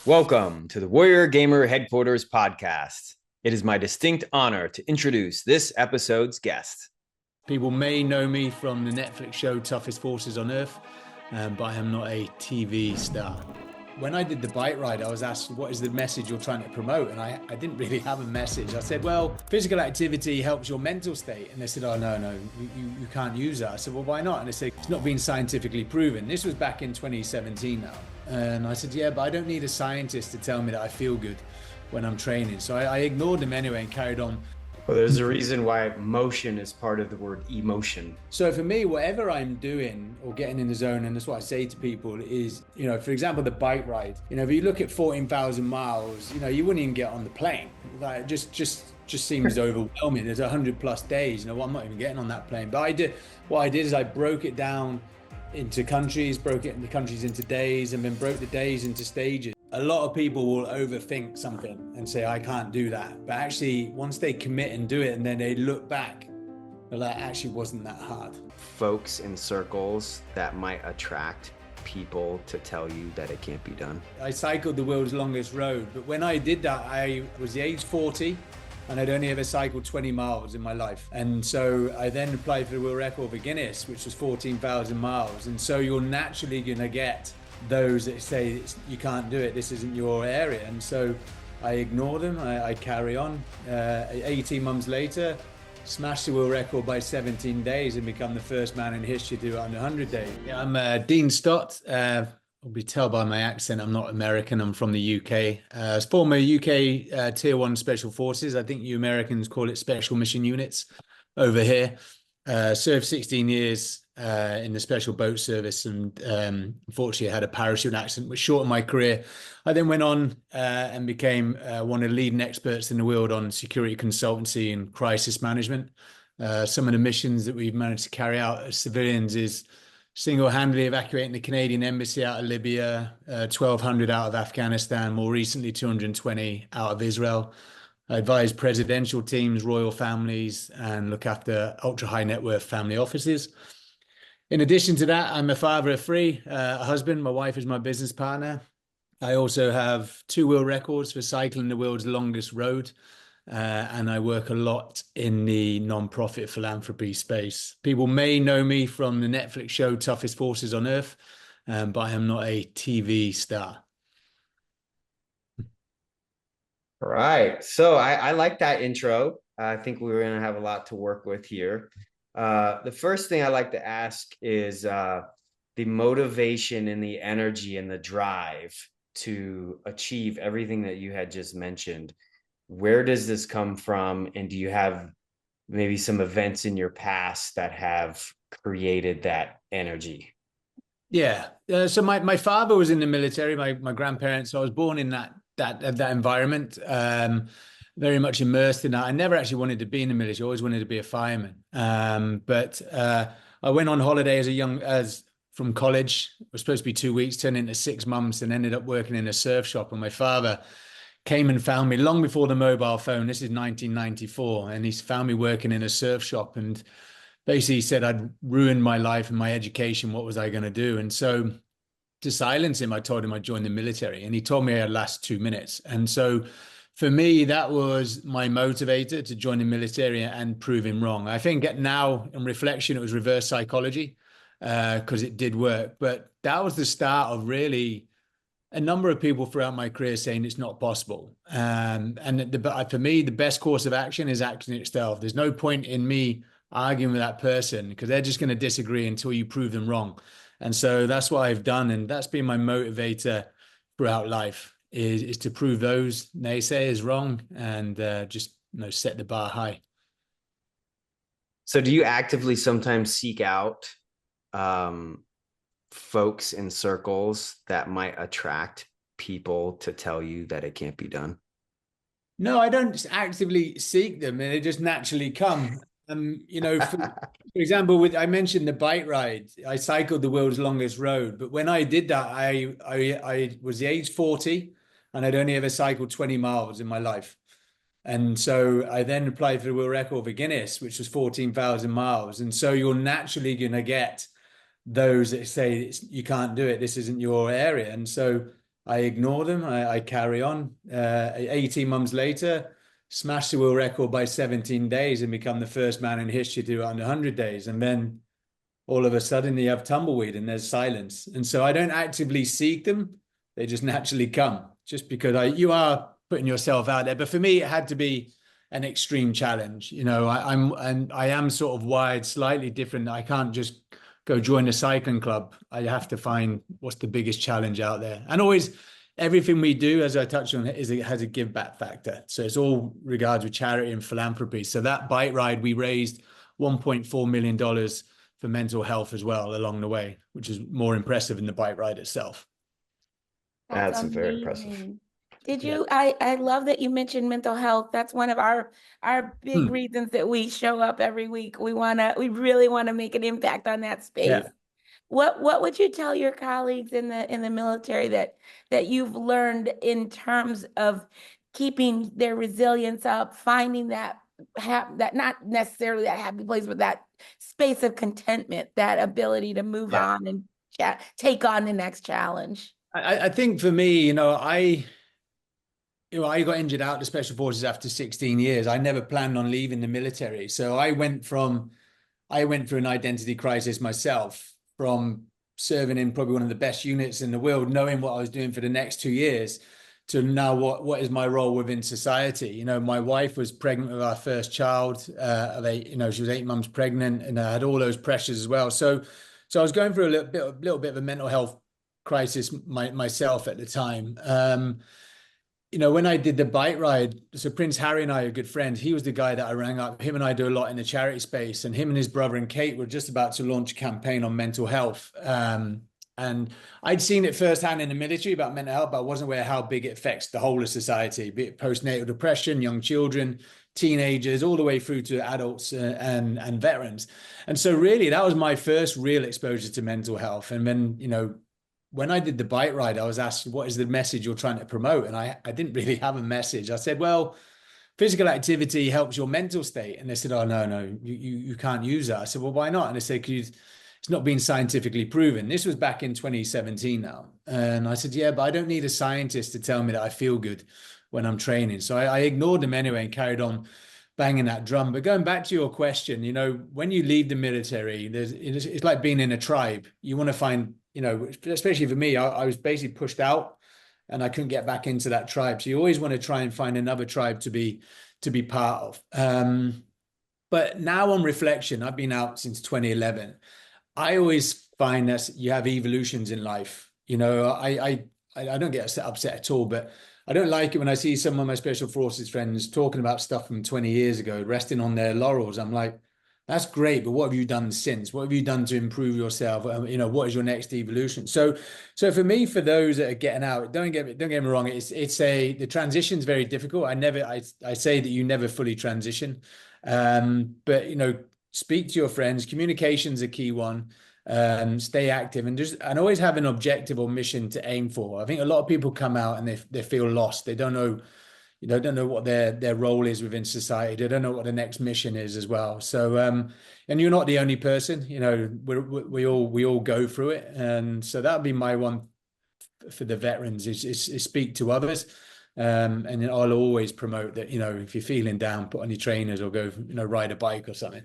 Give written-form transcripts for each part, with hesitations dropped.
Welcome to the Warrior Gamer Headquarters podcast. It is my distinct honor to introduce this episode's guest. People may know me from the Netflix show Toughest Forces on Earth, but I am not a TV star. When I did the bike ride, I was asked, what is the message you're trying to promote? And I didn't really have a message. I said, well, physical activity helps your mental state. And they said, oh, no, you can't use that. I said, well, why not? And they said, it's not been scientifically proven. This was back in 2017 now. And I said, yeah, but I don't need a scientist to tell me that I feel good when I'm training. So I ignored them anyway and carried on. Well, there's a reason why motion is part of the word emotion. So for me, whatever I'm doing or getting in the zone, and that's what I say to people is, for example, the bike ride, if you look at 14,000 miles, you wouldn't even get on the plane. Like, it just seems overwhelming. There's 100+ days, I'm not even getting on that plane. But what I did is I broke it down into countries, broke it into countries into days, and then broke the days into stages. A lot of people will overthink something and say, I can't do that. But actually, once they commit and do it, and then they look back, they're like, actually wasn't that hard. Folks in circles that might attract people to tell you that it can't be done. I cycled the world's longest road, but when I did that, I was the age 40, and I'd only ever cycled 20 miles in my life. And so I then applied for the world record for Guinness, which was 14,000 miles. And so you're naturally going to get those that say you can't do it, this isn't your area. And so I ignore them, I carry on. 18 months later, smashed the world record by 17 days and become the first man in history to do it under 100 days. Yeah, I'm Dean Stott. I'll be tell by my accent, I'm not American, I'm from the UK. As former UK Tier 1 Special Forces, I think you Americans call it Special Mission Units over here. Served 16 years in the Special Boat Service, and unfortunately I had a parachute accident which shortened my career. I then went on and became one of the leading experts in the world on security consultancy and crisis management. Some of the missions that we've managed to carry out as civilians is single-handedly evacuating the Canadian embassy out of Libya, 1,200 out of Afghanistan, more recently 220 out of Israel. I advise presidential teams, royal families, and look after ultra-high net worth family offices. In addition to that, I'm a father of three, a husband. My wife is my business partner. I also have 2 world records for cycling the world's longest road. And I work a lot in the non-profit philanthropy space. People may know me from the Netflix show Toughest Forces on Earth, but I am not a TV star. All right. So I like that intro. I think we're going to have a lot to work with here. The first thing I like to ask is the motivation and the energy and the drive to achieve everything that you had just mentioned. Where does this come from? And do you have maybe some events in your past that have created that energy? Yeah. So my father was in the military, my grandparents. So I was born in that environment, very much immersed in that. I never actually wanted to be in the military. I always wanted to be a fireman. But I went on holiday from college. It was supposed to be 2 weeks, turned into 6 months, and ended up working in a surf shop. And my father came and found me long before the mobile phone. This is 1994. And he found me working in a surf shop and basically said I'd ruined my life and my education. What was I going to do? And so to silence him, I told him I'd join the military. And he told me I'd last 2 minutes. And so for me, that was my motivator to join the military and prove him wrong. I think now in reflection, it was reverse psychology because it did work. But that was the start of really a number of people throughout my career saying it's not possible. For me, the best course of action is action itself. There's no point in me arguing with that person because they're just going to disagree until you prove them wrong. And so that's what I've done. And that's been my motivator throughout life is to prove those naysayers wrong and just set the bar high. So do you actively sometimes seek out folks in circles that might attract people to tell you that it can't be done? No, I don't actively seek them, and they just naturally come. For example, I mentioned the bike ride. I cycled the world's longest road, but when I did that, I was the age 40, and I'd only ever cycled 20 miles in my life. And so I then applied for the world record for Guinness, which was 14,000 miles. And so you're naturally going to get those that say you can't do it, this isn't your area. And so I ignore them. I carry on. 18 months later, smash the world record by 17 days and become the first man in history to do it under 100 days. And then all of a sudden you have tumbleweed and there's silence. And so I don't actively seek them. They just naturally come just because you are putting yourself out there. But for me, it had to be an extreme challenge. I am sort of wired slightly different. I can't just go join a cycling club. I have to find what's the biggest challenge out there. And always everything we do, as I touched on, it has a give back factor. So it's all regards with charity and philanthropy. So that bike ride, we raised $1.4 million for mental health as well along the way, which is more impressive than the bike ride itself. That's very impressive. I love that you mentioned mental health. That's one of our big reasons that we show up every week. We really want to make an impact on that space. Yeah. What would you tell your colleagues in the military that you've learned in terms of keeping their resilience up, finding that not necessarily that happy place, but that space of contentment, that ability to move on and take on the next challenge? I think for me, I got injured out of the Special Forces after 16 years. I never planned on leaving the military. So I went through an identity crisis myself, from serving in probably one of the best units in the world, knowing what I was doing for the next 2 years, to now what is my role within society. My wife was pregnant with our first child of 8, she was 8 months pregnant, and I had all those pressures as well. So I was going through a little bit of a mental health crisis myself at the time. When I did the bike ride, so Prince Harry and I are good friends. He was the guy that I rang up. Him and I do a lot in the charity space, and him and his brother and Kate were just about to launch a campaign on mental health. And I'd seen it firsthand in the military about mental health, but I wasn't aware how big it affects the whole of society, be it postnatal depression, young children, teenagers, all the way through to adults and veterans. And so really, that was my first real exposure to mental health. And then, when I did the bike ride, I was asked, what is the message you're trying to promote? And I didn't really have a message. I said, well, physical activity helps your mental state. And they said, oh, no, you can't use that. I said, well, why not? And they said, it's not been scientifically proven. This was back in 2017 now. And I said, yeah, but I don't need a scientist to tell me that I feel good when I'm training. So I ignored them anyway and carried on banging that drum. But going back to your question, when you leave the military, it's like being in a tribe. You want to find, especially for me, I was basically pushed out and I couldn't get back into that tribe. So you always want to try and find another tribe to be part of. But now on reflection, I've been out since 2011. I always find that you have evolutions in life. I don't get upset at all, but I don't like it when I see some of my Special Forces friends talking about stuff from 20 years ago, resting on their laurels. I'm like, that's great, but what have you done since? What have you done to improve yourself? What is your next evolution? So for me, for those that are getting out, don't get me wrong. The transition's very difficult. I say that you never fully transition, but speak to your friends. Communication's a key one. Stay active and always have an objective or mission to aim for. I think a lot of people come out and they feel lost. They don't know. Don't know what their role is within society. They don't know what the next mission is as well. So, and you're not the only person. We all go through it, and so that would be my one for the veterans is speak to others, and I'll always promote that. If you're feeling down, put on your trainers or go, ride a bike or something.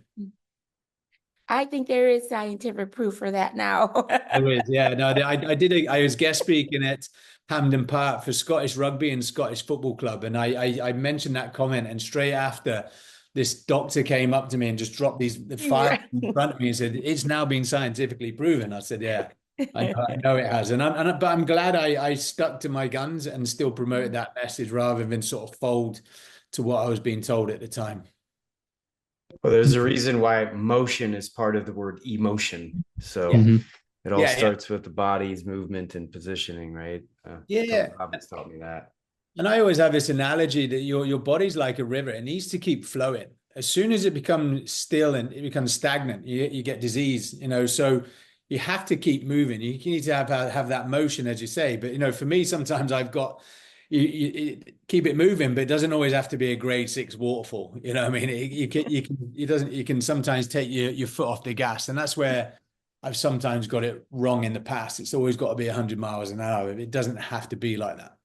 I think there is scientific proof for that now. There is, yeah. No, I was guest speaking at Hampden Park for Scottish Rugby and Scottish Football Club, and I mentioned that comment, and straight after, this doctor came up to me and just dropped the file in front of me and said, "It's now been scientifically proven." I said, "Yeah, I know it has," but I'm glad I stuck to my guns and still promoted that message rather than sort of fold to what I was being told at the time. Well, there's a reason why motion is part of the word emotion. So it all starts with the body's movement and positioning, right? Robert's taught me that. And I always have this analogy that your body's like a river. It needs to keep flowing. As soon as it becomes still and it becomes stagnant, you get disease, so you have to keep moving. You need to have that motion, as you say. But, for me, sometimes I've got, you keep it moving, but it doesn't always have to be a grade 6 waterfall. You can sometimes take your foot off the gas, and that's where I've sometimes got it wrong in the past. It's always got to be 100 miles an hour. It doesn't have to be like that.